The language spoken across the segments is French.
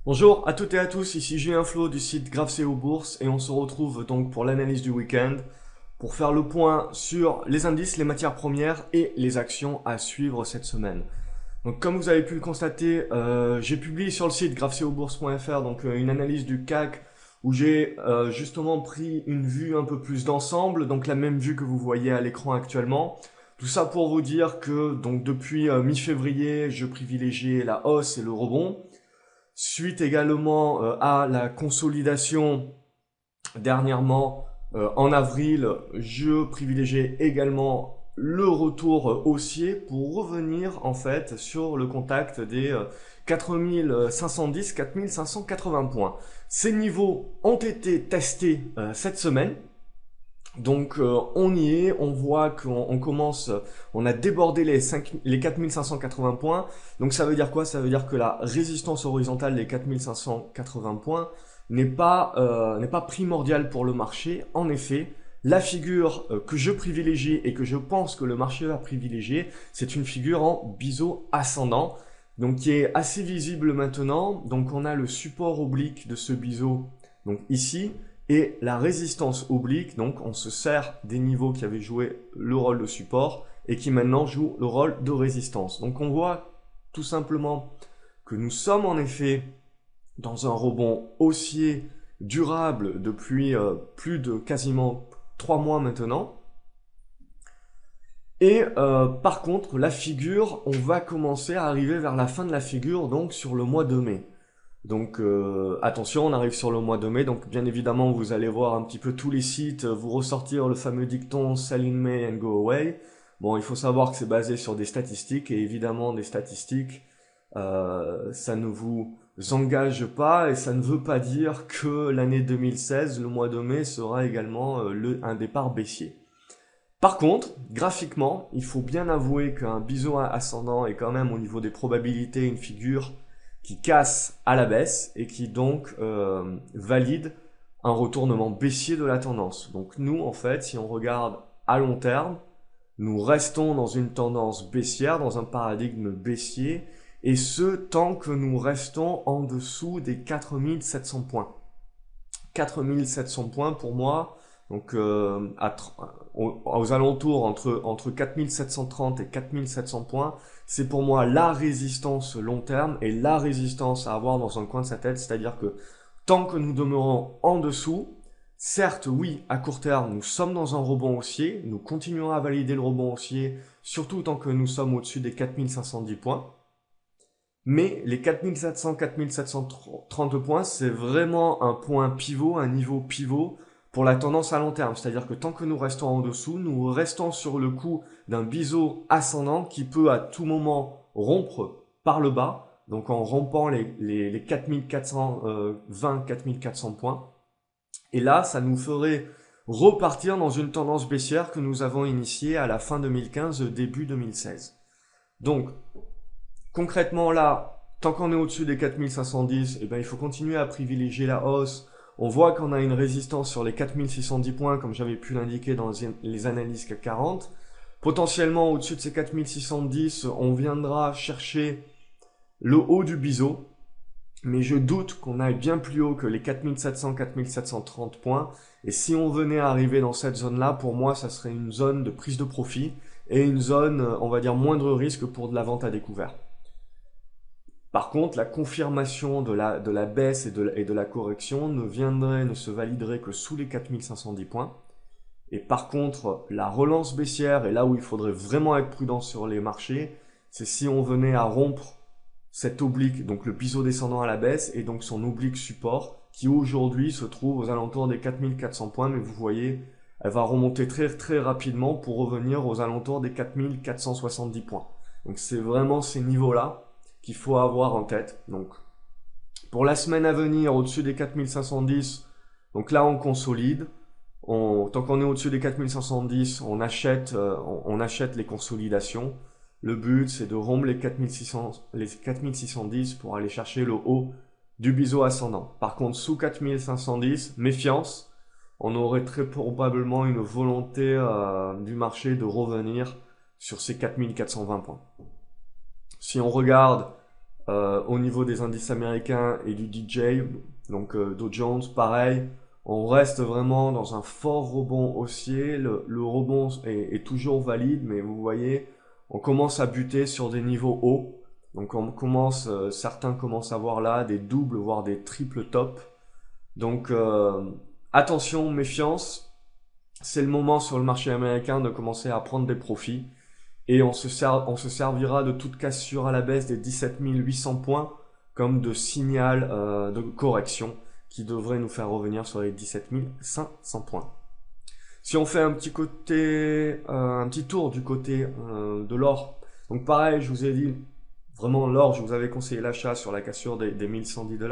Bonjour à toutes et à tous, ici Julien Flo du site GraphSeo Bourse et on se retrouve donc pour l'analyse du week-end pour faire le point sur les indices, les matières premières et les actions à suivre cette semaine. Donc comme vous avez pu le constater, j'ai publié sur le site graphseobourse.fr une analyse du CAC où j'ai justement pris une vue un peu plus d'ensemble, donc la même vue que vous voyez à l'écran actuellement. Tout ça pour vous dire que donc depuis mi-février, je privilégiais la hausse et le rebond. Suite également à la consolidation dernièrement en avril, je privilégiais également le retour haussier pour revenir en fait sur le contact des 4510-4580 points. Ces niveaux ont été testés cette semaine. Donc on y est, on voit qu'on commence, on a débordé les 4580 points. Donc ça veut dire quoi? Ça veut dire que la résistance horizontale des 4580 points n'est pas primordiale pour le marché. En effet, la figure que je privilégie et que je pense que le marché va privilégier, c'est une figure en biseau ascendant. Donc qui est assez visible maintenant. Donc on a le support oblique de ce biseau, donc ici, et la résistance oblique, donc on se sert des niveaux qui avaient joué le rôle de support et qui maintenant jouent le rôle de résistance. Donc on voit tout simplement que nous sommes en effet dans un rebond haussier durable depuis plus de quasiment 3 mois maintenant. Et par contre, la figure, on va commencer à arriver vers la fin de la figure, donc sur le mois de mai. Donc attention, on arrive sur le mois de mai, donc bien évidemment vous allez voir un petit peu tous les sites vous ressortir le fameux dicton "Sell in May and go away". Bon, il faut savoir que c'est basé sur des statistiques et évidemment des statistiques, ça ne vous engage pas et ça ne veut pas dire que l'année 2016, le mois de mai sera également un départ baissier. Par contre, graphiquement, il faut bien avouer qu'un biseau ascendant est quand même au niveau des probabilités une figure qui casse à la baisse et qui donc valide un retournement baissier de la tendance. Donc nous, en fait, si on regarde à long terme, nous restons dans une tendance baissière, dans un paradigme baissier, et ce, tant que nous restons en dessous des 4700 points. 4700 points pour moi, donc aux alentours entre 4730 et 4700 points, c'est pour moi la résistance long terme et la résistance à avoir dans un coin de sa tête, c'est-à-dire que tant que nous demeurons en dessous, certes oui, à court terme, nous sommes dans un rebond haussier, nous continuons à valider le rebond haussier, surtout tant que nous sommes au-dessus des 4510 points, mais les 4700-4730 points, c'est vraiment un point pivot, un niveau pivot pour la tendance à long terme. C'est-à-dire que tant que nous restons en dessous, nous restons sur le coup d'un biseau ascendant qui peut à tout moment rompre par le bas, donc en rompant les 4420-4400 points. Et là, ça nous ferait repartir dans une tendance baissière que nous avons initiée à la fin 2015, début 2016. Donc, concrètement là, tant qu'on est au-dessus des 4510, eh ben, il faut continuer à privilégier la hausse. On voit qu'on a une résistance sur les 4610 points, comme j'avais pu l'indiquer dans les analyses CAC 40. Potentiellement, au-dessus de ces 4610, on viendra chercher le haut du biseau. Mais je doute qu'on aille bien plus haut que les 4700-4730 points. Et si on venait à arriver dans cette zone-là, pour moi, ça serait une zone de prise de profit et une zone, on va dire, moindre risque pour de la vente à découvert. Par contre, la confirmation de la baisse et de la correction ne se validerait que sous les 4510 points. Et par contre, la relance baissière, et là où il faudrait vraiment être prudent sur les marchés, c'est si on venait à rompre cet oblique, donc le biseau descendant à la baisse, et donc son oblique support, qui aujourd'hui se trouve aux alentours des 4400 points, mais vous voyez, elle va remonter très très rapidement pour revenir aux alentours des 4470 points. Donc c'est vraiment ces niveaux-là qu'il faut avoir en tête. Donc, pour la semaine à venir, au-dessus des 4510, donc là on consolide. Tant qu'on est au-dessus des 4510, on achète les consolidations. Le but, c'est de rompre les 4610 pour aller chercher le haut du biseau ascendant. Par contre, sous 4510, méfiance. On aurait très probablement une volonté du marché de revenir sur ces 4420 points. Si on regarde Au niveau des indices américains et du DJ, donc Dow Jones, pareil, on reste vraiment dans un fort rebond haussier. Le rebond est toujours valide, mais vous voyez, on commence à buter sur des niveaux hauts. Donc certains commencent à voir là des doubles, voire des triples tops. Donc attention, méfiance. C'est le moment sur le marché américain de commencer à prendre des profits. Et on se servira de toute cassure à la baisse des 17 800 points comme de signal de correction qui devrait nous faire revenir sur les 17 500 points. Si on fait un petit tour du côté de l'or, donc pareil, je vous ai dit, vraiment l'or, je vous avais conseillé l'achat sur la cassure des 1110 $.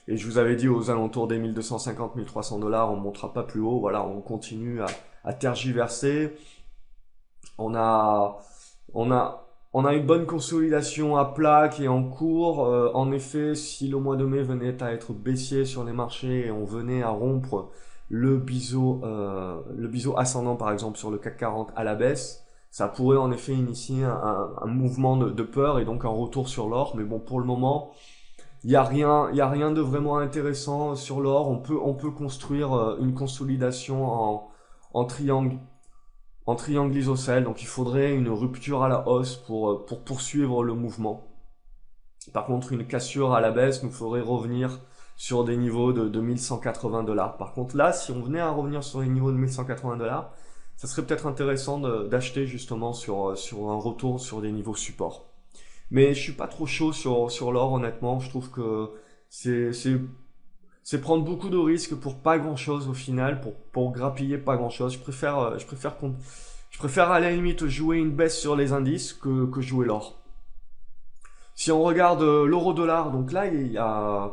Et je vous avais dit aux alentours des 1250, 1300 $, on ne montera pas plus haut. Voilà, on continue à tergiverser. On a une bonne consolidation à plat qui est en cours. En effet, si le mois de mai venait à être baissier sur les marchés et on venait à rompre le biseau ascendant par exemple sur le CAC 40 à la baisse, ça pourrait en effet initier un mouvement de peur et donc un retour sur l'or. Mais bon, pour le moment, il y a rien de vraiment intéressant sur l'or. On peut construire une consolidation en triangle isocèle, donc il faudrait une rupture à la hausse pour poursuivre le mouvement. Par contre, une cassure à la baisse nous ferait revenir sur des niveaux de 1180 $. Par contre, là, si on venait à revenir sur les niveaux de 1180 $, ça serait peut-être intéressant d'acheter justement sur un retour sur des niveaux support. Mais je suis pas trop chaud sur l'or, honnêtement. Je trouve que c'est prendre beaucoup de risques pour pas grand chose au final, pour grappiller pas grand chose. Je préfère à la limite jouer une baisse sur les indices que jouer l'or. Si on regarde l'euro-dollar, donc là il y a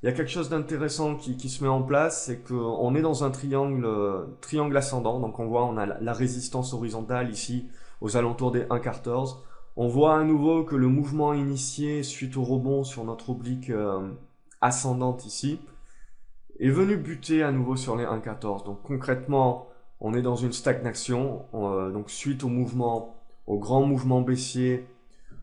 quelque chose d'intéressant qui se met en place, c'est qu'on est dans un triangle ascendant. Donc on a la résistance horizontale ici aux alentours des 1,14. On voit à nouveau que le mouvement initié suite au rebond sur notre oblique ascendante ici est venu buter à nouveau sur les 1,14. Donc concrètement, on est dans une stagnation. Donc suite au grand mouvement baissier,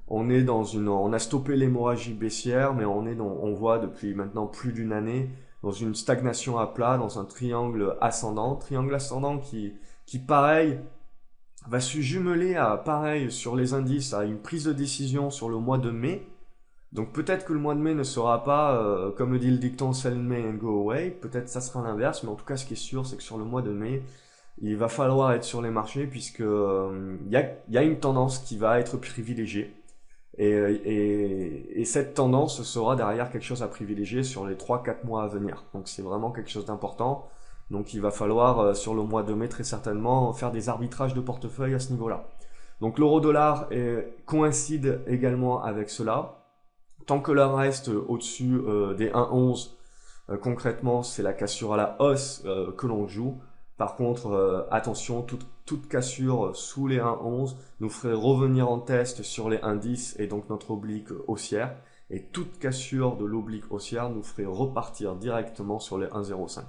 on a stoppé l'hémorragie baissière, mais on voit depuis maintenant plus d'une année dans une stagnation à plat, dans un triangle ascendant qui pareil va se jumeler pareil sur les indices à une prise de décision sur le mois de mai. Donc peut-être que le mois de mai ne sera pas, comme le dit le dicton, sell in May and go away. Peut-être ça sera l'inverse, mais en tout cas ce qui est sûr, c'est que sur le mois de mai, il va falloir être sur les marchés puisque il y a une tendance qui va être privilégiée. Et cette tendance sera derrière quelque chose à privilégier sur les 3-4 mois à venir. Donc c'est vraiment quelque chose d'important. Donc il va falloir sur le mois de mai très certainement faire des arbitrages de portefeuille à ce niveau-là. Donc l'euro-dollar coïncide également avec cela. Tant que l'on reste au-dessus des 1,11, concrètement c'est la cassure à la hausse que l'on joue. Par contre, attention, toute cassure sous les 1,11 nous ferait revenir en test sur les indices et donc notre oblique haussière. Et toute cassure de l'oblique haussière nous ferait repartir directement sur les 1,05.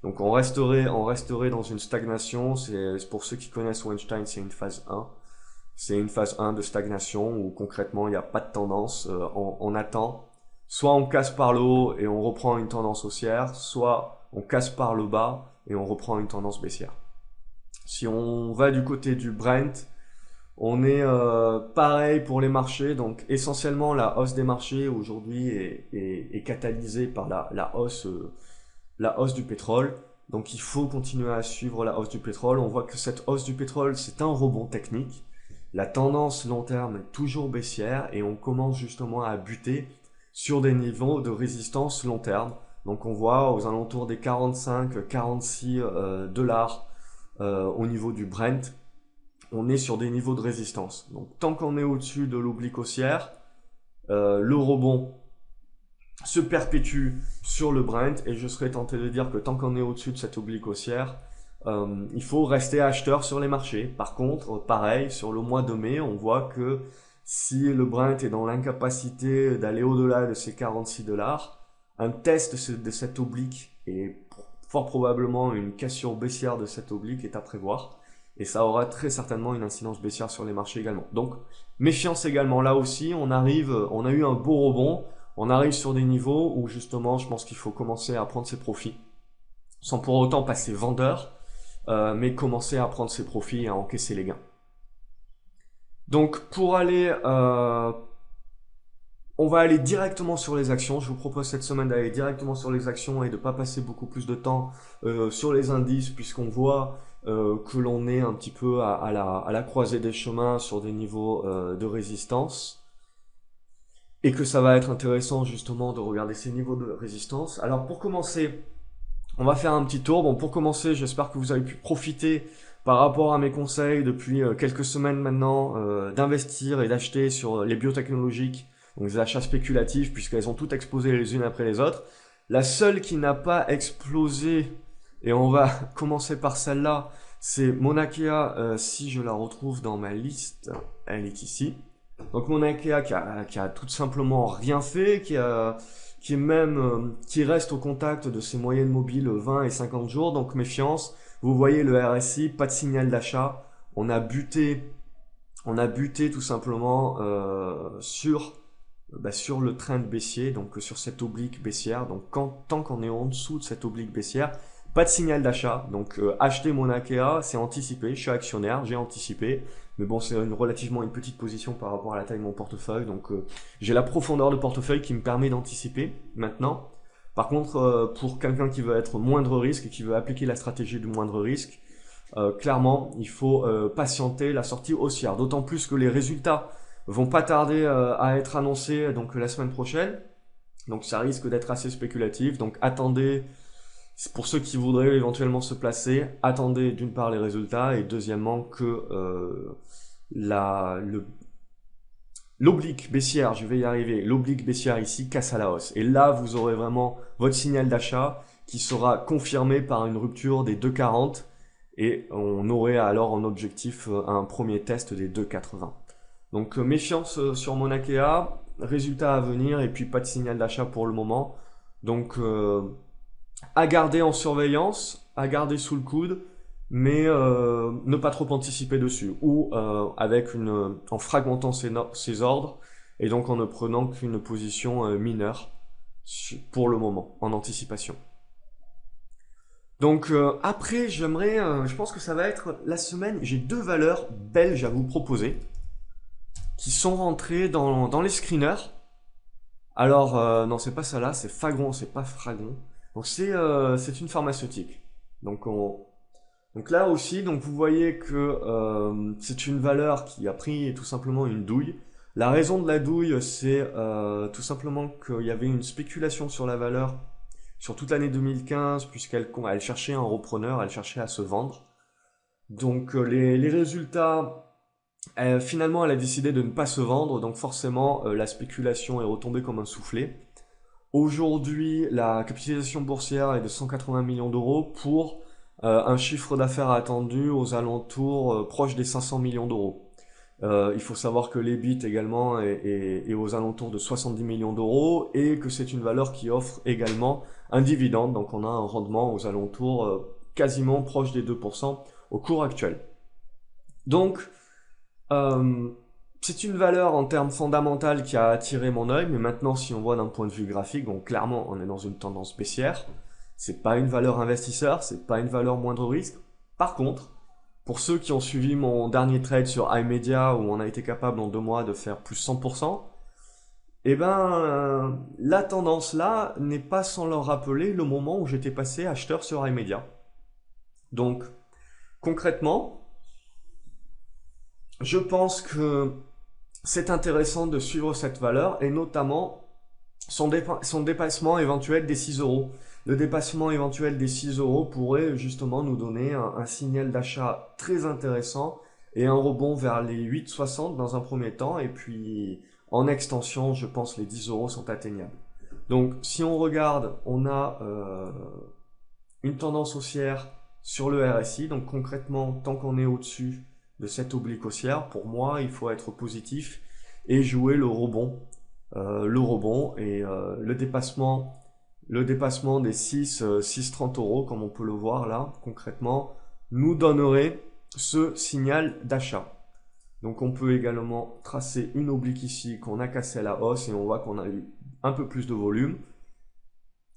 Donc on resterait dans une stagnation. C'est pour ceux qui connaissent Weinstein, c'est une phase 1. C'est une phase 1 de stagnation où concrètement il n'y a pas de tendance. On attend. Soit on casse par le haut et on reprend une tendance haussière, soit on casse par le bas et on reprend une tendance baissière. Si on va du côté du Brent, on est pareil pour les marchés. Donc essentiellement la hausse des marchés aujourd'hui est catalysée par la hausse du pétrole. Donc il faut continuer à suivre la hausse du pétrole. On voit que cette hausse du pétrole, c'est un rebond technique. La tendance long terme est toujours baissière et on commence justement à buter sur des niveaux de résistance long terme. Donc on voit aux alentours des 45-46 $ au niveau du Brent, on est sur des niveaux de résistance. Donc tant qu'on est au-dessus de l'oblique haussière, le rebond se perpétue sur le Brent et je serais tenté de dire que tant qu'on est au-dessus de cette oblique haussière, il faut rester acheteur sur les marchés. Par contre, pareil, sur le mois de mai, on voit que si le Brent est dans l'incapacité d'aller au-delà de ces 46 $, un test de cette oblique et fort probablement une cassure baissière de cette oblique est à prévoir. et ça aura très certainement une incidence baissière sur les marchés également. Donc méfiance également là aussi, on a eu un beau rebond, on arrive sur des niveaux où justement je pense qu'il faut commencer à prendre ses profits, sans pour autant passer vendeur, mais commencer à prendre ses profits et à encaisser les gains. Donc pour aller, on va aller directement sur les actions. Je vous propose cette semaine d'aller directement sur les actions et de ne pas passer beaucoup plus de temps sur les indices, puisqu'on voit que l'on est un petit peu à la croisée des chemins sur des niveaux de résistance, et que ça va être intéressant justement de regarder ces niveaux de résistance. Alors pour commencer, on va faire un petit tour. Bon, pour commencer, j'espère que vous avez pu profiter par rapport à mes conseils depuis quelques semaines maintenant d'investir et d'acheter sur les biotechnologiques, donc des achats spéculatifs puisqu'elles ont toutes explosé les unes après les autres. La seule qui n'a pas explosé, et on va commencer par celle-là, c'est Mauna Kea. Si je la retrouve dans ma liste, elle est ici. Donc Mauna Kea qui a tout simplement rien fait, qui reste au contact de ses moyennes mobiles 20 et 50 jours, donc méfiance. Vous voyez le RSI, pas de signal d'achat. On a buté tout simplement sur le trend baissier, donc sur cette oblique baissière. Donc tant qu'on est en dessous de cette oblique baissière, pas de signal d'achat. Donc acheter Mauna Kea, c'est anticipé. Je suis actionnaire, j'ai anticipé. Mais bon, c'est relativement une petite position par rapport à la taille de mon portefeuille. Donc j'ai la profondeur de portefeuille qui me permet d'anticiper maintenant. Par contre, pour quelqu'un qui veut être moindre risque et qui veut appliquer la stratégie du moindre risque, clairement, il faut patienter la sortie haussière. D'autant plus que les résultats vont pas tarder à être annoncés donc la semaine prochaine. Donc ça risque d'être assez spéculatif. Donc attendez, pour ceux qui voudraient éventuellement se placer, attendez d'une part les résultats et deuxièmement que l'oblique baissière, je vais y arriver, l'oblique baissière ici casse à la hausse. Et là, vous aurez vraiment votre signal d'achat qui sera confirmé par une rupture des 2,40 et on aurait alors en objectif un premier test des 2,80. Donc méfiance sur Mauna Kea, résultat à venir et puis pas de signal d'achat pour le moment. Donc à garder en surveillance, à garder sous le coude, mais ne pas trop anticiper dessus, ou en fragmentant ses ordres, et donc en ne prenant qu'une position mineure pour le moment, en anticipation. Donc après, je pense que ça va être la semaine, j'ai deux valeurs belges à vous proposer, qui sont rentrées dans les screeners. Alors, non, c'est pas ça là, c'est Fagron, c'est pas Fragon. Donc c'est une pharmaceutique. Donc là aussi, donc vous voyez que c'est une valeur qui a pris tout simplement une douille. La raison de la douille, c'est tout simplement qu'il y avait une spéculation sur la valeur sur toute l'année 2015, puisqu'elle cherchait un repreneur, elle cherchait à se vendre. Donc les résultats, finalement elle a décidé de ne pas se vendre, donc forcément la spéculation est retombée comme un soufflet. Aujourd'hui, la capitalisation boursière est de 180 millions d'euros pour un chiffre d'affaires attendu aux alentours proche des 500 millions d'euros. Il faut savoir que l'EBIT également est aux alentours de 70 millions d'euros et que c'est une valeur qui offre également un dividende. Donc on a un rendement aux alentours quasiment proche des 2% au cours actuel. Donc c'est une valeur en termes fondamentaux qui a attiré mon œil, mais maintenant si on voit d'un point de vue graphique, donc clairement on est dans une tendance baissière. C'est pas une valeur investisseur, c'est pas une valeur moindre risque. Par contre, pour ceux qui ont suivi mon dernier trade sur iMedia où on a été capable en 2 mois de faire plus 100%, eh ben la tendance là n'est pas sans leur rappeler le moment où j'étais passé acheteur sur iMedia. Donc concrètement, je pense que c'est intéressant de suivre cette valeur et notamment son dépassement éventuel des 6 euros. Le dépassement éventuel des 6 euros pourrait justement nous donner un signal d'achat très intéressant et un rebond vers les 8,60 dans un premier temps. Et puis en extension, je pense les 10 euros sont atteignables. Donc si on regarde, on a une tendance haussière sur le RSI. Donc concrètement, tant qu'on est au-dessus de cette oblique haussière, pour moi, il faut être positif et jouer le rebond. Et le dépassement des 6,30 euros, comme on peut le voir là, concrètement, nous donnerait ce signal d'achat. Donc on peut également tracer une oblique ici qu'on a cassé à la hausse et on voit qu'on a eu un peu plus de volume.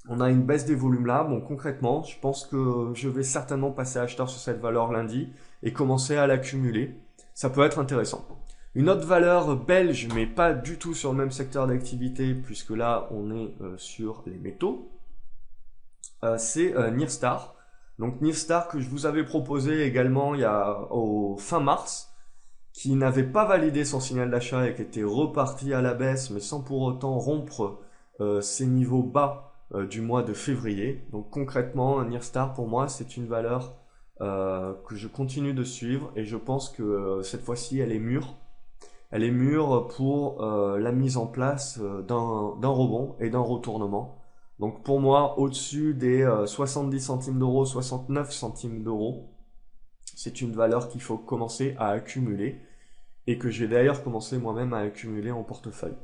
On a une baisse des volumes là. Bon, concrètement, je pense que je vais certainement passer acheteur sur cette valeur lundi et commencer à l'accumuler. Ça peut être intéressant. Une autre valeur belge, mais pas du tout sur le même secteur d'activité, puisque là on est sur les métaux, c'est Nirstar. Donc Nirstar que je vous avais proposé également il y a au fin mars, qui n'avait pas validé son signal d'achat et qui était reparti à la baisse, mais sans pour autant rompre ses niveaux bas du mois de février. Donc concrètement, Nirstar pour moi c'est une valeur que je continue de suivre et je pense que cette fois-ci elle est mûre. Elle est mûre pour la mise en place d'un rebond et d'un retournement. Donc pour moi, au-dessus des 70 centimes d'euros, 69 centimes d'euros, c'est une valeur qu'il faut commencer à accumuler et que j'ai d'ailleurs commencé moi-même à accumuler en portefeuille.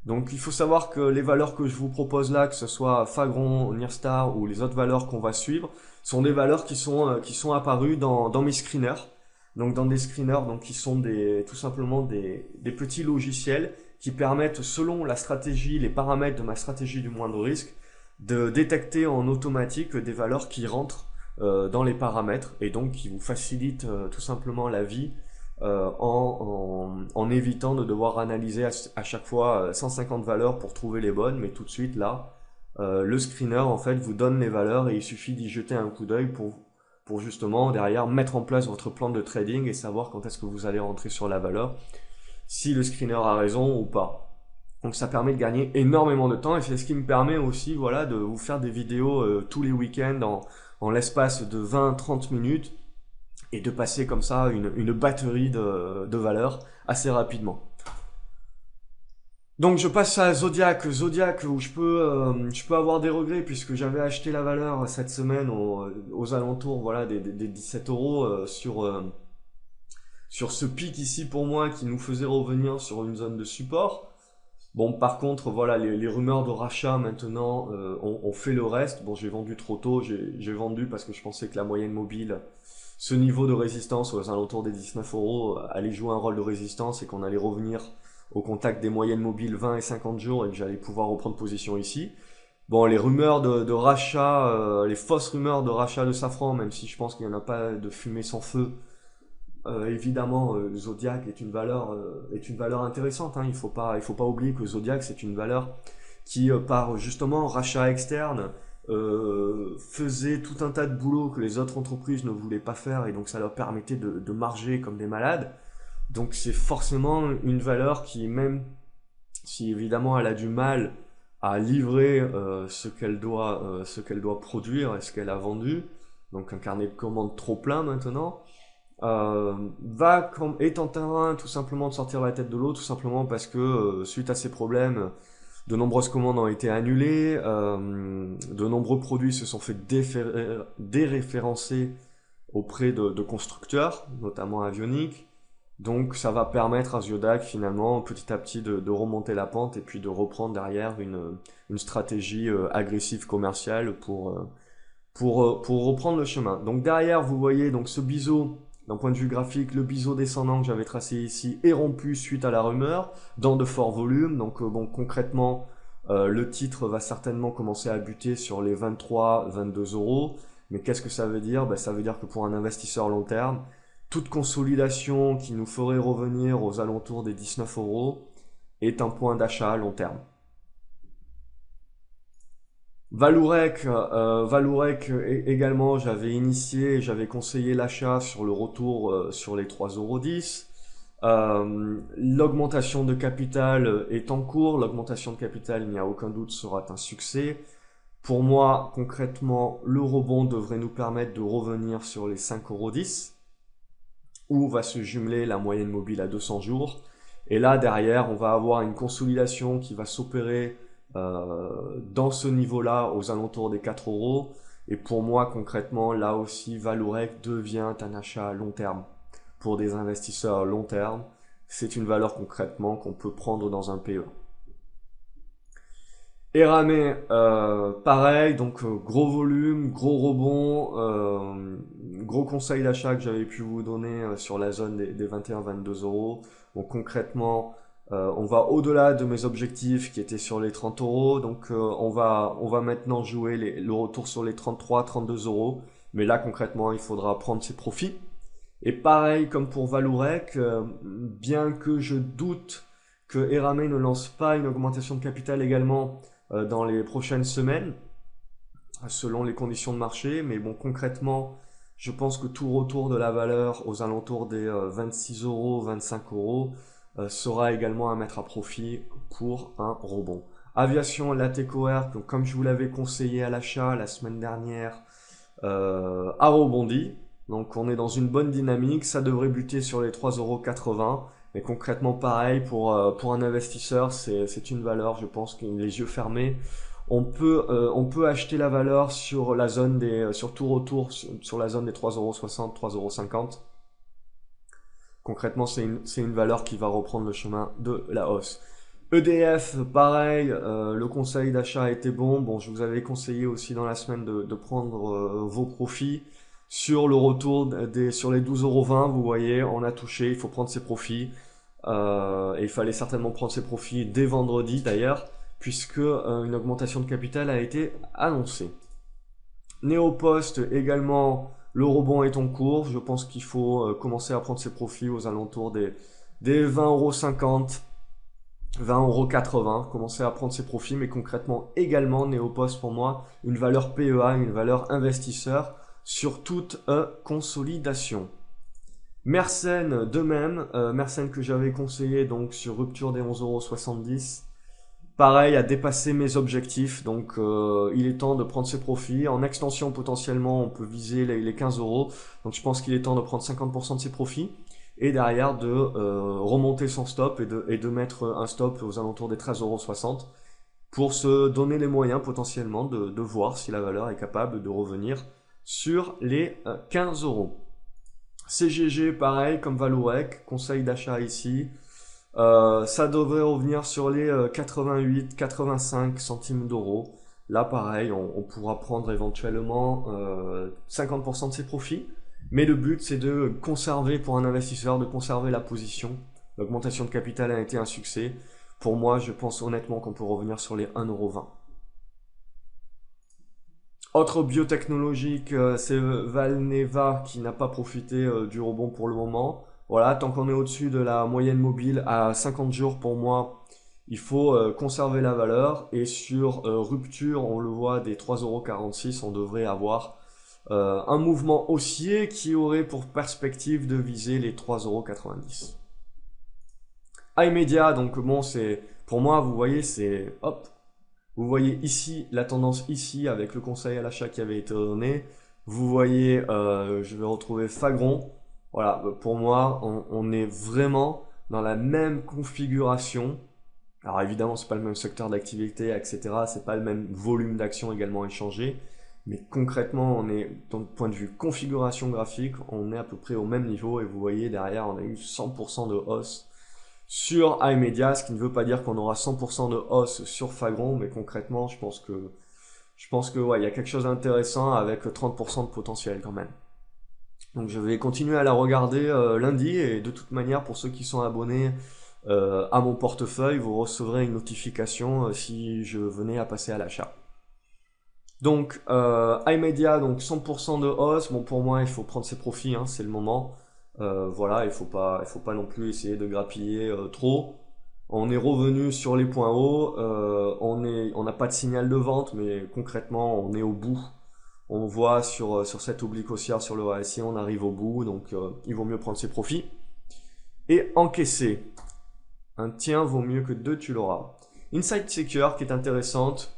Donc il faut savoir que les valeurs que je vous propose là, que ce soit Fagron, Nirstar ou les autres valeurs qu'on va suivre, sont des valeurs qui sont apparues dans mes screeners. Donc dans des screeners donc, qui sont tout simplement des petits logiciels qui permettent, selon la stratégie, les paramètres de ma stratégie du moindre risque, de détecter en automatique des valeurs qui rentrent dans les paramètres et donc qui vous facilitent tout simplement la vie en évitant de devoir analyser à chaque fois 150 valeurs pour trouver les bonnes, mais tout de suite là, le screener en fait vous donne les valeurs et il suffit d'y jeter un coup d'œil pour justement derrière mettre en place votre plan de trading et savoir quand est-ce que vous allez rentrer sur la valeur, si le screener a raison ou pas. Donc ça permet de gagner énormément de temps et c'est ce qui me permet aussi voilà, de vous faire des vidéos tous les week-ends en l'espace de 20-30 minutes et de passer comme ça une batterie de valeurs assez rapidement. Donc je passe à Zodiac où je peux avoir des regrets puisque j'avais acheté la valeur cette semaine aux alentours voilà des 17 euros sur ce pic ici pour moi qui nous faisait revenir sur une zone de support. Bon, par contre, voilà, les rumeurs de rachat maintenant ont fait le reste. Bon, j'ai vendu trop tôt, j'ai vendu parce que je pensais que la moyenne mobile, ce niveau de résistance aux alentours des 19 euros allait jouer un rôle de résistance et qu'on allait revenir au contact des moyennes mobiles 20 et 50 jours et que j'allais pouvoir reprendre position ici. Bon, les rumeurs de rachat, les fausses rumeurs de rachat de Safran, même si je pense qu'il n'y en a pas de fumée sans feu, évidemment, Zodiac est une valeur intéressante. Hein. Il faut pas oublier que Zodiac c'est une valeur qui, par justement rachat externe, faisait tout un tas de boulot que les autres entreprises ne voulaient pas faire et donc ça leur permettait de marger comme des malades. Donc c'est forcément une valeur qui, même si évidemment elle a du mal à livrer ce qu'elle doit produire et ce qu'elle a vendu, donc un carnet de commandes trop plein maintenant. Est en train tout simplement de sortir la tête de l'eau, tout simplement parce que suite à ces problèmes, de nombreuses commandes ont été annulées, de nombreux produits se sont fait déréférencer auprès de constructeurs, notamment avioniques. Donc ça va permettre à Zodiac finalement petit à petit de remonter la pente et puis de reprendre derrière une stratégie agressive commerciale pour reprendre le chemin. Donc derrière vous voyez donc ce biseau. D'un point de vue graphique, le biseau descendant que j'avais tracé ici est rompu suite à la rumeur, dans de forts volumes. Donc bon, concrètement, le titre va certainement commencer à buter sur les 23-22 euros. Mais qu'est-ce que ça veut dire? Ça veut dire que pour un investisseur long terme, toute consolidation qui nous ferait revenir aux alentours des 19 euros est un point d'achat à long terme. Valourec également, j'avais conseillé l'achat sur le retour sur les 3,10 €. L'augmentation de capital est en cours. L'augmentation de capital, il n'y a aucun doute, sera un succès. Pour moi, concrètement, le rebond devrait nous permettre de revenir sur les 5,10 €, où va se jumeler la moyenne mobile à 200 jours. Et là, derrière, on va avoir une consolidation qui va s'opérer dans ce niveau-là, aux alentours des 4 euros. Et pour moi, concrètement, là aussi, Valourec devient un achat à long terme. Pour des investisseurs long terme, c'est une valeur concrètement qu'on peut prendre dans un PE. Eramet, pareil, donc gros volume, gros rebond, gros conseil d'achat que j'avais pu vous donner sur la zone des 21-22 euros. Donc concrètement, on va au-delà de mes objectifs qui étaient sur les 30 euros. Donc on va maintenant jouer le retour sur les 33-32 euros. Mais là concrètement, il faudra prendre ses profits. Et pareil comme pour Valourec, bien que je doute que Eramet ne lance pas une augmentation de capital également dans les prochaines semaines, selon les conditions de marché. Mais bon, concrètement, je pense que tout retour de la valeur aux alentours des 26 euros, 25 euros sera également à mettre à profit pour un rebond. Aviation, Lateco Air, donc comme je vous l'avais conseillé à l'achat la semaine dernière, a rebondi. Donc on est dans une bonne dynamique, ça devrait buter sur les 3,80 €. Mais concrètement pareil, pour un investisseur, c'est une valeur, je pense, que les yeux fermés, on peut acheter la valeur sur la zone sur tout retour, sur la zone des 3,60 €, 3,50 €. Concrètement, c'est une valeur qui va reprendre le chemin de la hausse. EDF, pareil, le conseil d'achat a été bon. Bon, je vous avais conseillé aussi dans la semaine de prendre vos profits. Sur le retour sur les 12,20 €, vous voyez, on a touché, il faut prendre ses profits. Et il fallait certainement prendre ses profits dès vendredi d'ailleurs, puisque une augmentation de capital a été annoncée. Néopost également, le rebond est en cours. Je pense qu'il faut commencer à prendre ses profits aux alentours des 20,50 €, 20,80 €, commencer à prendre ses profits, mais concrètement également Néopost pour moi, une valeur PEA, une valeur investisseur sur toute consolidation. Mersenne de même, Mersenne que j'avais conseillé donc sur rupture des 11,70 €. Pareil, a dépassé mes objectifs, donc il est temps de prendre ses profits. En extension, potentiellement, on peut viser les 15 €. Donc je pense qu'il est temps de prendre 50% de ses profits. Et derrière, de remonter son stop et de mettre un stop aux alentours des 13,60 € pour se donner les moyens potentiellement de voir si la valeur est capable de revenir sur les 15 €. CGG, pareil, comme Valourec, conseil d'achat ici. Ça devrait revenir sur les 88-85 centimes d'euros. Là, pareil, on pourra prendre éventuellement 50% de ses profits. Mais le but, c'est de conserver, pour un investisseur, de conserver la position. L'augmentation de capital a été un succès. Pour moi, je pense honnêtement qu'on peut revenir sur les 1,20 €. Autre biotechnologique, c'est Valneva qui n'a pas profité du rebond pour le moment. Voilà, tant qu'on est au-dessus de la moyenne mobile à 50 jours, pour moi, il faut conserver la valeur. Et sur rupture, on le voit, des 3,46 €, on devrait avoir un mouvement haussier qui aurait pour perspective de viser les 3,90 €. iMedia, donc bon, pour moi, vous voyez, hop. Vous voyez ici la tendance ici avec le conseil à l'achat qui avait été donné. Vous voyez, je vais retrouver Fagron. Voilà, pour moi, on est vraiment dans la même configuration. Alors évidemment, c'est pas le même secteur d'activité, etc. C'est pas le même volume d'actions également échangé. Mais concrètement, on est, d'un point de vue configuration graphique, on est à peu près au même niveau. Et vous voyez derrière, on a eu 100% de hausse sur iMedia, ce qui ne veut pas dire qu'on aura 100% de hausse sur Fagron, mais concrètement, je pense que ouais, il y a quelque chose d'intéressant avec 30% de potentiel quand même. Donc je vais continuer à la regarder lundi, et de toute manière, pour ceux qui sont abonnés à mon portefeuille, vous recevrez une notification si je venais à passer à l'achat. Donc iMedia, donc 100% de hausse. Bon, pour moi, il faut prendre ses profits, hein, c'est le moment. Voilà, il faut pas non plus essayer de grappiller trop. On est revenu sur les points hauts. On n'a pas de signal de vente, mais concrètement, on est au bout. On voit sur cette oblique haussière sur le RSI, on arrive au bout, donc il vaut mieux prendre ses profits et encaisser. Un tien vaut mieux que deux, tu l'auras. Inside Secure qui est intéressante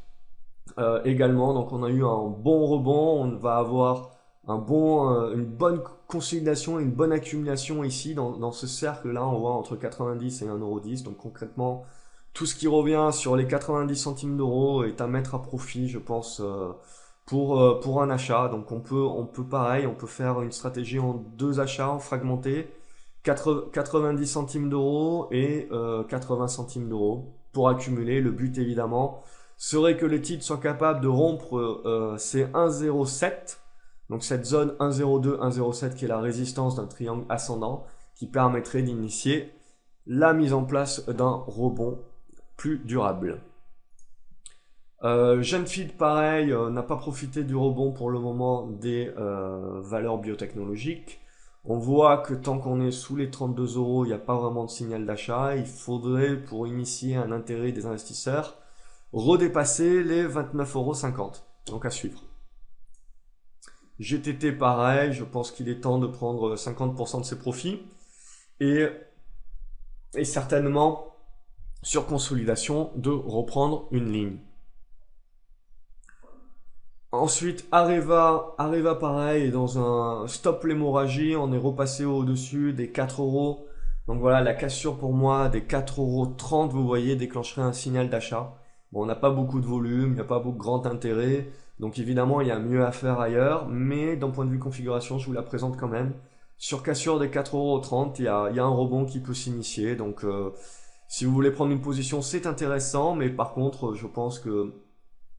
également. Donc on a eu un bon rebond, on va avoir une bonne consolidation, une bonne accumulation ici dans ce cercle là. On voit entre 90 et 1,10 €. Donc concrètement, tout ce qui revient sur les 90 centimes d'euros est à mettre à profit, je pense, pour un achat. Donc on peut pareil, on peut faire une stratégie en deux achats, en fragmenté, 90 centimes d'euros et 80 centimes d'euros pour accumuler. Le but évidemment serait que les titres soient capables de rompre ces 1,07 Donc cette zone 1,02, 1,07 qui est la résistance d'un triangle ascendant qui permettrait d'initier la mise en place d'un rebond plus durable. Genfit, pareil, n'a pas profité du rebond pour le moment des valeurs biotechnologiques. On voit que tant qu'on est sous les 32 €, il n'y a pas vraiment de signal d'achat. Il faudrait, pour initier un intérêt des investisseurs, redépasser les 29,50 €. Donc à suivre. GTT, pareil, je pense qu'il est temps de prendre 50% de ses profits. Et certainement, sur consolidation, de reprendre une ligne. Ensuite, Areva pareil, est dans un stop l'hémorragie, on est repassé au-dessus des 4 €. Donc voilà, la cassure pour moi des 4,30 €, vous voyez, déclencherait un signal d'achat. Bon, on n'a pas beaucoup de volume, il n'y a pas beaucoup de grand intérêt, donc évidemment il y a mieux à faire ailleurs, mais d'un point de vue configuration, je vous la présente quand même. Sur cassure des 4,30 €, il y a un rebond qui peut s'initier, donc si vous voulez prendre une position, c'est intéressant, mais par contre, je pense que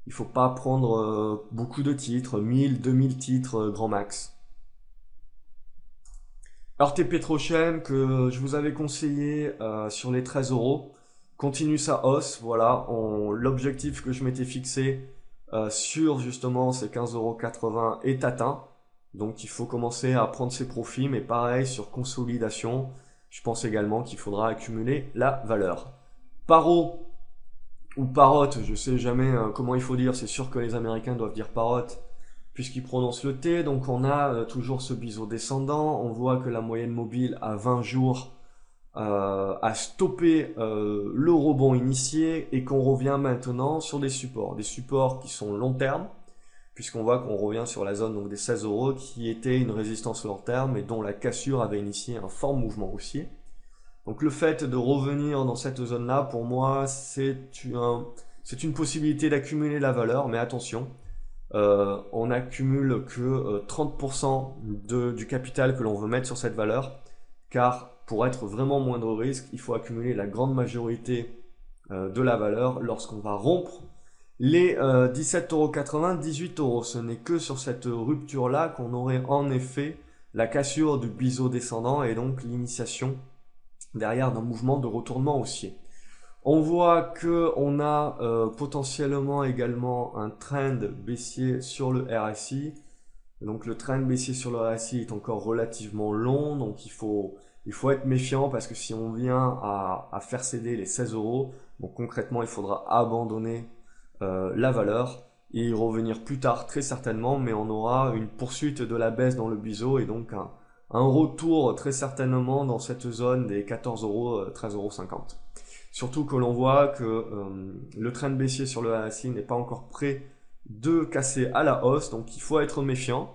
il faut pas prendre beaucoup de titres, 1000, 2000 titres grand max. Heurté Petrochem que je vous avais conseillé sur les 13 € continue sa hausse. Voilà, l'objectif que je m'étais fixé sur justement ces 15,80 € est atteint. Donc il faut commencer à prendre ses profits, mais pareil sur consolidation, je pense également qu'il faudra accumuler la valeur. Paro ou Parrot, je sais jamais comment il faut dire, c'est sûr que les Américains doivent dire Parrot puisqu'ils prononcent le T, donc on a toujours ce biseau descendant, on voit que la moyenne mobile à 20 jours a stoppé le rebond initié et qu'on revient maintenant sur des supports qui sont long terme, puisqu'on voit qu'on revient sur la zone donc des 16 € qui était une résistance long terme et dont la cassure avait initié un fort mouvement haussier. Donc le fait de revenir dans cette zone-là, pour moi, c'est une possibilité d'accumuler la valeur, mais attention, on n'accumule que 30% du capital que l'on veut mettre sur cette valeur, car pour être vraiment moins de risque, il faut accumuler la grande majorité de la valeur lorsqu'on va rompre les 17,80 €, 18 €. Ce n'est que sur cette rupture-là qu'on aurait en effet la cassure du biseau descendant et donc l'initiation derrière d'un mouvement de retournement haussier. On voit que on a potentiellement également un trend baissier sur le RSI. Donc le trend baissier sur le RSI est encore relativement long, donc il faut être méfiant parce que si on vient à faire céder les 16 €, donc concrètement il faudra abandonner la valeur et y revenir plus tard très certainement, mais on aura une poursuite de la baisse dans le biseau et donc un retour très certainement dans cette zone des 14 €, 13,50 €. Surtout que l'on voit que le trend baissier sur le RSI n'est pas encore prêt de casser à la hausse, donc il faut être méfiant.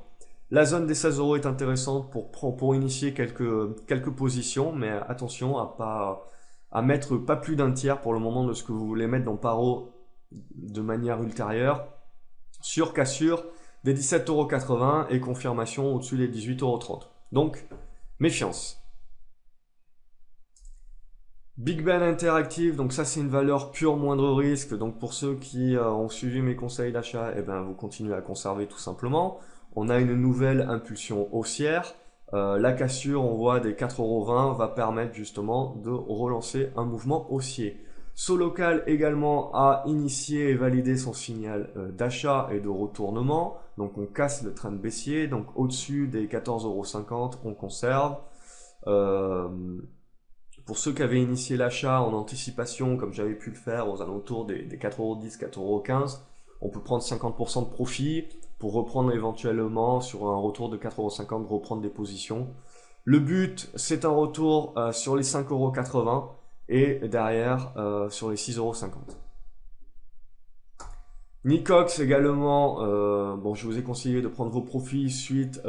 La zone des 16 € est intéressante pour initier quelques positions, mais attention à mettre pas plus d'un tiers pour le moment de ce que vous voulez mettre dans Paro de manière ultérieure, sur cassure des 17,80 € et confirmation au-dessus des 18,30 €. Donc, méfiance. Big Ben Interactive, donc ça c'est une valeur pure moindre risque, donc pour ceux qui ont suivi mes conseils d'achat, eh ben vous continuez à conserver tout simplement. On a une nouvelle impulsion haussière, la cassure on voit des 4,20 € va permettre justement de relancer un mouvement haussier. Solocal également a initié et validé son signal d'achat et de retournement, donc on casse le trend baissier, donc au-dessus des 14,50 € on conserve. Pour ceux qui avaient initié l'achat en anticipation, comme j'avais pu le faire aux alentours des 4,10 €, 4,15 €, on peut prendre 50% de profit pour reprendre éventuellement sur un retour de 4,50 € reprendre des positions. Le but, c'est un retour sur les 5,80 € et derrière sur les 6,50 €. Nicox également, bon, je vous ai conseillé de prendre vos profits suite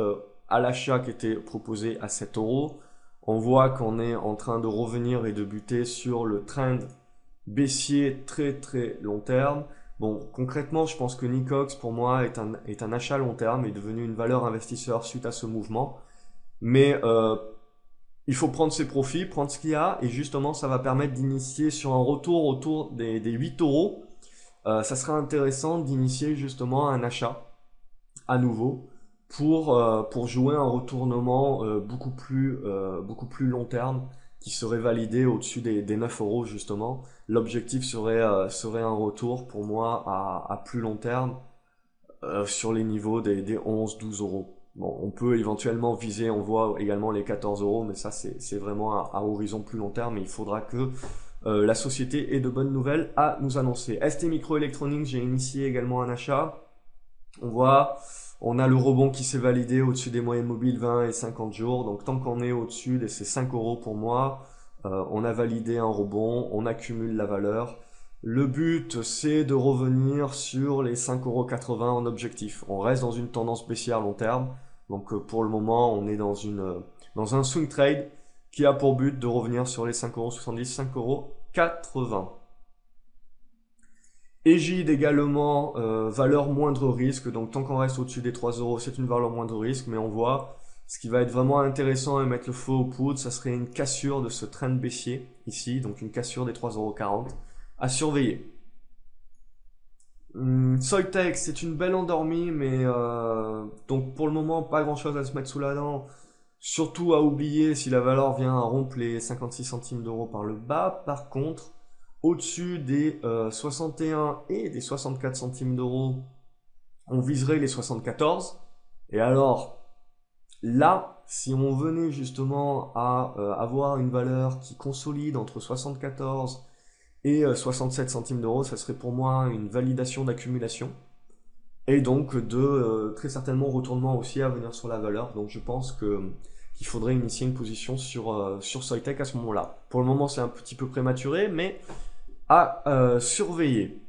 à l'achat qui était proposé à 7 €. On voit qu'on est en train de revenir et de buter sur le trend baissier très très long terme. Bon, concrètement, je pense que Nicox pour moi est un achat long terme, est devenu une valeur investisseur suite à ce mouvement. Mais il faut prendre ses profits, prendre ce qu'il y a, et justement ça va permettre d'initier sur un retour autour des 8 €. Ça sera intéressant d'initier justement un achat à nouveau pour jouer un retournement beaucoup plus long terme qui serait validé au-dessus des 9 euros justement. L'objectif serait un retour pour moi à plus long terme sur les niveaux des 11-12 euros. Bon, on peut éventuellement viser, on voit également les 14 euros, mais ça c'est vraiment à horizon plus long terme et il faudra que la société ait de bonnes nouvelles à nous annoncer. ST Microelectronics, j'ai initié également un achat. On a le rebond qui s'est validé au-dessus des moyennes mobiles 20 et 50 jours. Donc tant qu'on est au-dessus de ces 5 euros pour moi, on a validé un rebond, on accumule la valeur. Le but, c'est de revenir sur les 5,80 € en objectif. On reste dans une tendance baissière long terme. Donc pour le moment, on est dans un swing trade qui a pour but de revenir sur les 5,70 €, 5,80 €. Egide également, valeur moindre risque, donc tant qu'on reste au-dessus des 3 euros, c'est une valeur moindre risque, mais on voit ce qui va être vraiment intéressant et mettre le feu aux poudres, ça serait une cassure de ce trend baissier ici, donc une cassure des 3,40 € à surveiller. Soitec, c'est une belle endormie, mais donc pour le moment, pas grand-chose à se mettre sous la dent. Surtout à oublier si la valeur vient à rompre les 56 centimes d'euros par le bas. Par contre, au-dessus des 61 et des 64 centimes d'euros, on viserait les 74. Et alors, là, si on venait justement à avoir une valeur qui consolide entre 74 et 67 centimes d'euros, ça serait pour moi une validation d'accumulation. Et donc très certainement retournement aussi à venir sur la valeur. Donc je pense qu'il faudrait initier une position sur Soitec à ce moment-là. Pour le moment, c'est un petit peu prématuré, mais à surveiller.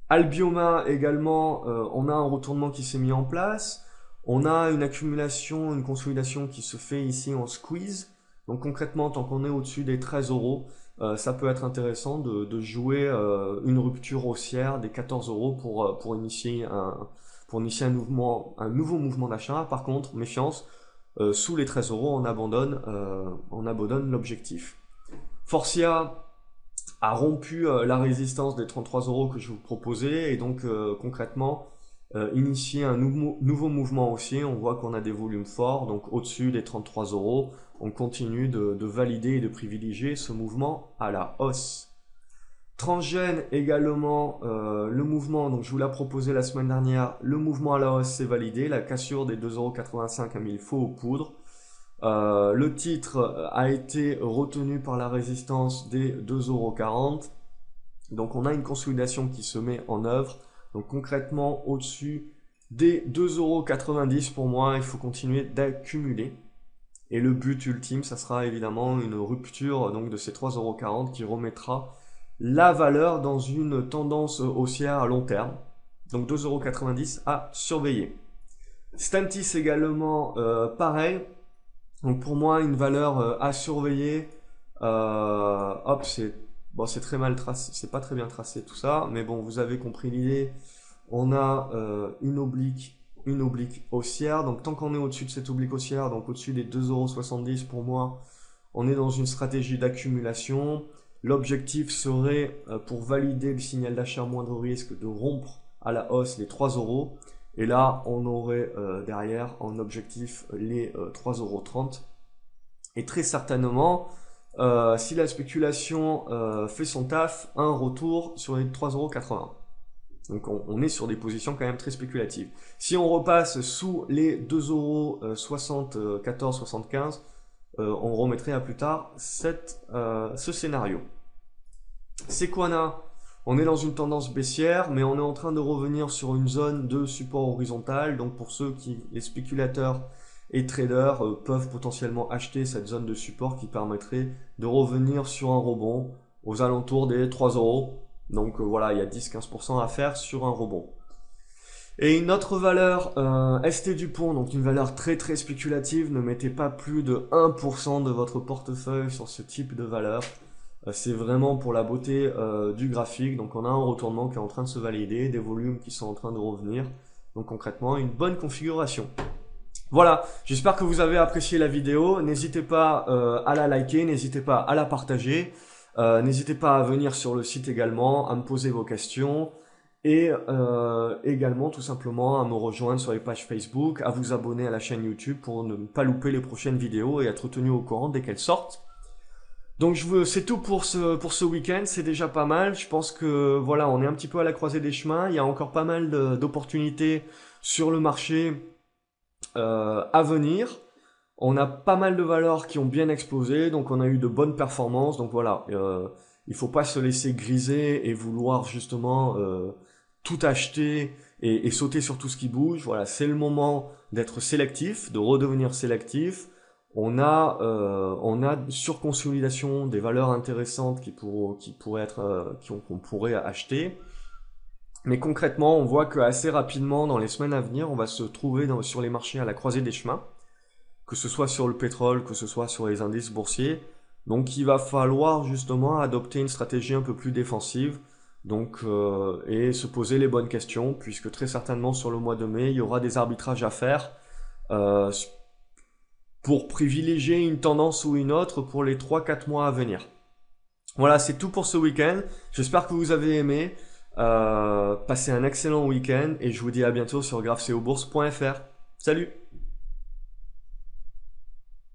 Albioma également, on a un retournement qui s'est mis en place. On a une accumulation, une consolidation qui se fait ici en squeeze. Donc concrètement, tant qu'on est au-dessus des 13 euros, ça peut être intéressant de jouer une rupture haussière des 14 euros pour initier un nouveau mouvement d'achat. Par contre, méfiance, sous les 13 euros, on abandonne l'objectif. Forcia a rompu la résistance des 33 euros que je vous proposais et donc concrètement initier un nouveau mouvement haussier. On voit qu'on a des volumes forts, donc au-dessus des 33 euros. On continue de valider et de privilégier ce mouvement à la hausse. Transgène également, le mouvement, donc je vous l'ai proposé la semaine dernière, le mouvement à la hausse s'est validé, la cassure des 2,85 € a mis le feu aux poudres. Le titre a été retenu par la résistance des 2,40 €. Donc on a une consolidation qui se met en œuvre. Donc concrètement, au-dessus des 2,90 € pour moi, il faut continuer d'accumuler. Et le but ultime, ça sera évidemment une rupture donc, de ces 3,40 € qui remettra la valeur dans une tendance haussière à long terme. Donc 2,90 € à surveiller. Stellantis également, pareil. Donc pour moi, une valeur à surveiller. Hop, c'est très mal tracé, c'est pas très bien tracé tout ça, mais bon, vous avez compris l'idée. On a une oblique haussière. Donc tant qu'on est au-dessus de cette oblique haussière, donc au-dessus des 2,70 € pour moi, on est dans une stratégie d'accumulation. L'objectif serait, pour valider le signal d'achat moindre risque, de rompre à la hausse les 3 euros. Et là, on aurait derrière en objectif les 3,30 €. Et très certainement, si la spéculation fait son taf, un retour sur les 3,80 €. Donc on est sur des positions quand même très spéculatives. Si on repasse sous les 2,74-75 €, on remettrait à plus tard ce scénario. Sequana, on est dans une tendance baissière, mais on est en train de revenir sur une zone de support horizontal. Donc pour les spéculateurs et traders peuvent potentiellement acheter cette zone de support qui permettrait de revenir sur un rebond aux alentours des 3 €. Donc voilà, il y a 10-15% à faire sur un rebond. Et une autre valeur, ST Dupont, donc une valeur très très spéculative, ne mettez pas plus de 1% de votre portefeuille sur ce type de valeur. C'est vraiment pour la beauté du graphique. Donc on a un retournement qui est en train de se valider, des volumes qui sont en train de revenir. Donc concrètement, une bonne configuration. Voilà, j'espère que vous avez apprécié la vidéo. N'hésitez pas à la liker, n'hésitez pas à la partager. N'hésitez pas à venir sur le site également, à me poser vos questions. Et également tout simplement à me rejoindre sur les pages Facebook, à vous abonner à la chaîne YouTube pour ne pas louper les prochaines vidéos et être tenu au courant dès qu'elles sortent. Donc c'est tout pour ce week-end, c'est déjà pas mal. Je pense que voilà, on est un petit peu à la croisée des chemins. Il y a encore pas mal d'opportunités sur le marché à venir. On a pas mal de valeurs qui ont bien explosé, donc on a eu de bonnes performances. Donc voilà, il faut pas se laisser griser et vouloir justement tout acheter et sauter sur tout ce qui bouge. Voilà, c'est le moment d'être sélectif, de redevenir sélectif. On a sur consolidation des valeurs intéressantes qui pourraient être qu'on pourrait acheter. Mais concrètement, on voit que assez rapidement, dans les semaines à venir, on va se trouver sur les marchés à la croisée des chemins, que ce soit sur le pétrole, que ce soit sur les indices boursiers. Donc il va falloir justement adopter une stratégie un peu plus défensive, et se poser les bonnes questions, puisque très certainement sur le mois de mai, il y aura des arbitrages à faire euh, pour privilégier une tendance ou une autre pour les 3-4 mois à venir. Voilà, c'est tout pour ce week-end. J'espère que vous avez aimé. Passez un excellent week-end et je vous dis à bientôt sur graphcobourse.fr. Salut!